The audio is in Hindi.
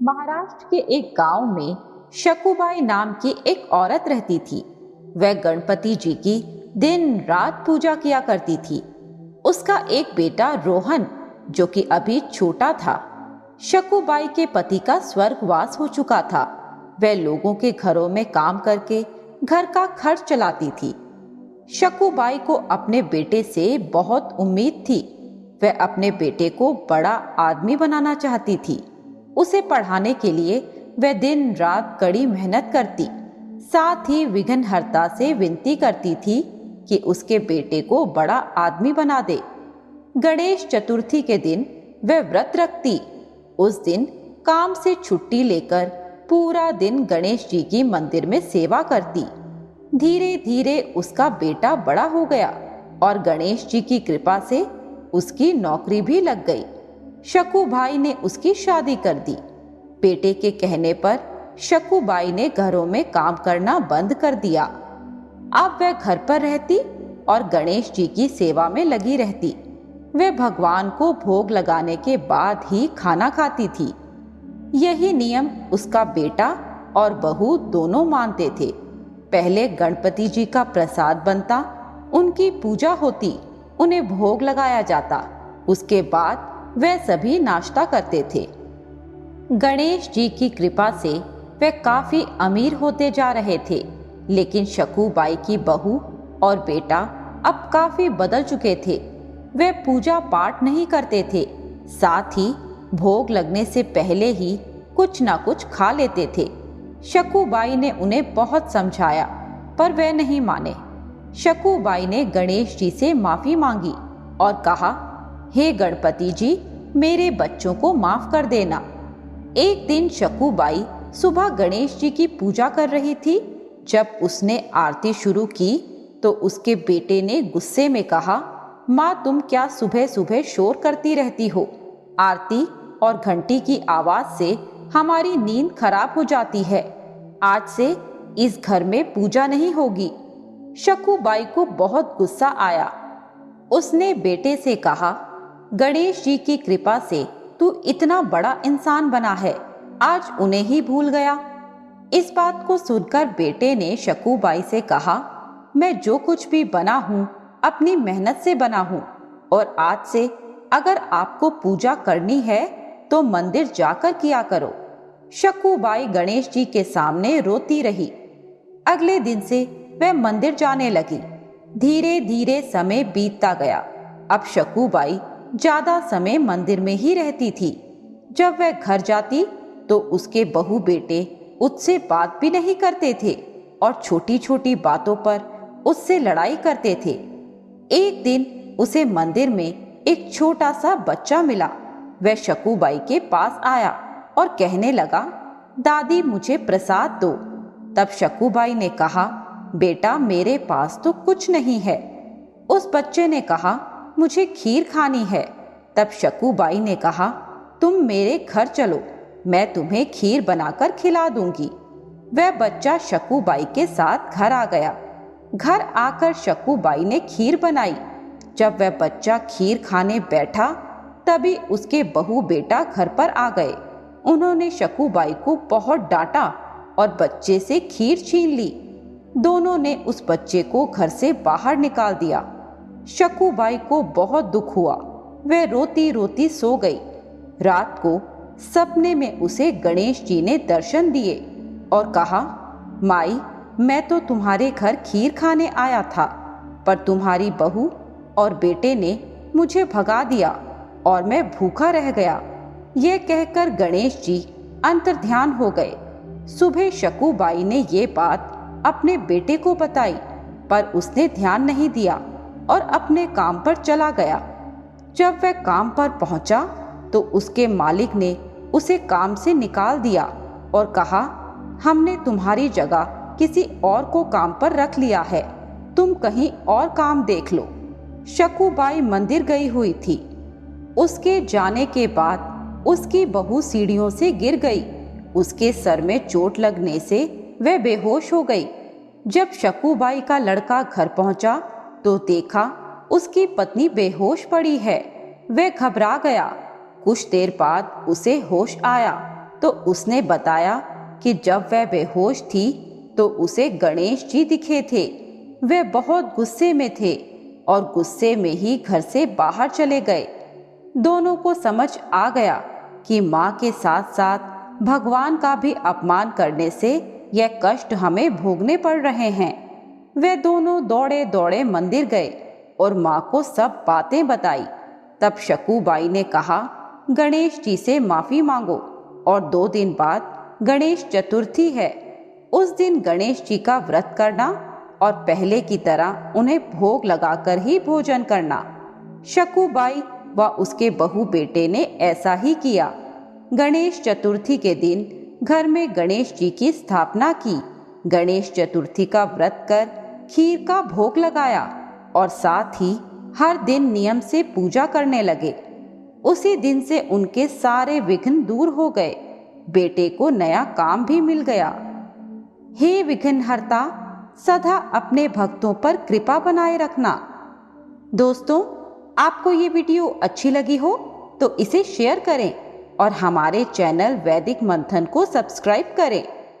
महाराष्ट्र के एक गांव में शकुबाई नाम की एक औरत रहती थी। वह गणपति जी की दिन रात पूजा किया करती थी। उसका एक बेटा रोहन, जो कि अभी छोटा था। शकुबाई के पति का स्वर्गवास हो चुका था। वह लोगों के घरों में काम करके घर का खर्च चलाती थी। शकुबाई को अपने बेटे से बहुत उम्मीद थी। वह अपने बेटे को बड़ा आदमी बनाना चाहती थी। उसे पढ़ाने के लिए वह दिन रात कड़ी मेहनत करती, साथ ही विघ्नहर्ता से विनती करती थी कि उसके बेटे को बड़ा आदमी बना दे। गणेश चतुर्थी के दिन वह व्रत रखती। उस दिन काम से छुट्टी लेकर पूरा दिन गणेश जी की मंदिर में सेवा करती। धीरे धीरे उसका बेटा बड़ा हो गया और गणेश जी की कृपा से उसकी नौकरी भी लग गई। शकुबाई ने उसकी शादी कर दी। बेटे के कहने पर शकुबाई ने घरों में काम करना बंद कर दिया। अब वह घर पर रहती और गणेश जी की सेवा में लगी रहती। वह भगवान को भोग लगाने के बाद ही खाना खाती थी। यही नियम उसका बेटा और बहू दोनों मानते थे। पहले गणपति जी का प्रसाद बनता, उनकी पूजा होती, उन्हें भोग लगाया जाता। उसके बाद वह सभी नाश्ता करते थे। गणेश जी की कृपा से वे काफी अमीर होते जा रहे थे, लेकिन शकुबाई की बहू और बेटा अब काफी बदल चुके थे। वे पूजा पाठ नहीं करते थे, साथ ही भोग लगने से पहले ही कुछ ना कुछ खा लेते थे। शकुबाई ने उन्हें बहुत समझाया, पर वे नहीं माने। शकुबाई ने गणेश जी से माफी मांगी और कहा, हे गणपति जी, मेरे बच्चों को माफ कर देना। एक दिन शकुबाई सुबह गणेश जी की पूजा कर रही थी। जब उसने आरती शुरू की तो उसके बेटे ने गुस्से में कहा, माँ, तुम क्या सुबह सुबह शोर करती रहती हो? आरती और घंटी की आवाज से हमारी नींद खराब हो जाती है। आज से इस घर में पूजा नहीं होगी। शकुबाई को बहुत गुस्सा आया। उसने बेटे से कहा, गणेश जी की कृपा से तू इतना बड़ा इंसान बना है, आज उन्हें ही भूल गया। इस बात को सुनकर बेटे ने शकुबाई से कहा, मैं जो कुछ भी बना हूँ अपनी मेहनत से बना हूँ, और आज से अगर आपको पूजा करनी है तो मंदिर जाकर किया करो। शकुबाई गणेश जी के सामने रोती रही। अगले दिन से वह मंदिर जाने लगी। धीरे धीरे समय बीतता गया। अब शकुबाई ज्यादा समय मंदिर में ही रहती थी। जब वह घर जाती तो उसके बहू बेटे उससे बात भी नहीं करते थे और छोटी छोटी बातों पर उससे लड़ाई करते थे। एक दिन उसे मंदिर में एक छोटा सा बच्चा मिला। वह शकुबाई के पास आया और कहने लगा, दादी, मुझे प्रसाद दो। तब शकुबाई ने कहा, बेटा, मेरे पास तो कुछ नहीं है। उस बच्चे ने कहा, मुझे खीर खानी है। तब शकुबाई ने कहा, तुम मेरे घर चलो, मैं तुम्हें खीर बनाकर खिला दूंगी। वह बच्चा शकुबाई के साथ घर आ गया। घर आकर शकुबाई ने खीर बनाई। जब वह बच्चा खीर खाने बैठा तभी उसके बहू बेटा घर पर आ गए। उन्होंने शकुबाई को बहुत डांटा और बच्चे से खीर छीन ली। दोनों ने उस बच्चे को घर से बाहर निकाल दिया। शकुबाई को बहुत दुख हुआ। वह रोती रोती सो गई। रात को सपने में उसे गणेश जी ने दर्शन दिए और कहा, माई, मैं तो तुम्हारे घर खीर खाने आया था, पर तुम्हारी बहू और बेटे ने मुझे भगा दिया और मैं भूखा रह गया। यह कहकर गणेश जी अंतर्ध्यान हो गए। सुबह शकुबाई ने ये बात अपने बेटे को बताई, पर उसने ध्यान नहीं दिया और अपने काम पर चला गया। जब वह काम पर पहुंचा तो उसके मालिक ने उसे काम से निकाल दिया और कहा, हमने तुम्हारी जगह किसी और को काम पर रख लिया है, तुम कहीं और काम देख लो। शकुबाई मंदिर गई हुई थी। उसके जाने के बाद उसकी बहू सीढ़ियों से गिर गई। उसके सर में चोट लगने से वह बेहोश हो गई। जब शकुबाई का लड़का घर पहुंचा तो देखा उसकी पत्नी बेहोश पड़ी है। वह घबरा गया। कुछ देर बाद उसे होश आया तो उसने बताया कि जब वह बेहोश थी तो उसे गणेश जी दिखे थे। वे बहुत गुस्से में थे और गुस्से में ही घर से बाहर चले गए। दोनों को समझ आ गया कि माँ के साथ साथ भगवान का भी अपमान करने से यह कष्ट हमें भोगने पड़ रहे हैं। वे दोनों दौड़े दौड़े मंदिर गए और माँ को सब बातें बताई। तब शकूबाई ने कहा, गणेश जी से माफी मांगो और 2 दिन बाद गणेश चतुर्थी है। उस दिन गणेश जी का व्रत करना और पहले की तरह उन्हें भोग लगाकर ही भोजन करना। शकूबाई व उसके बहू बेटे ने ऐसा ही किया। गणेश चतुर्थी के दिन घर में गणेश जी की स्थापना की। गणेश चतुर्थी का व्रत कर खीर का भोग लगाया और साथ ही हर दिन नियम से पूजा करने लगे। उसी दिन से उनके सारे विघ्न दूर हो गए। बेटे को नया काम भी मिल गया। हे विघ्नहर्ता, सदा अपने भक्तों पर कृपा बनाए रखना। दोस्तों, आपको ये वीडियो अच्छी लगी हो तो इसे शेयर करें और हमारे चैनल वैदिक मंथन को सब्सक्राइब करें।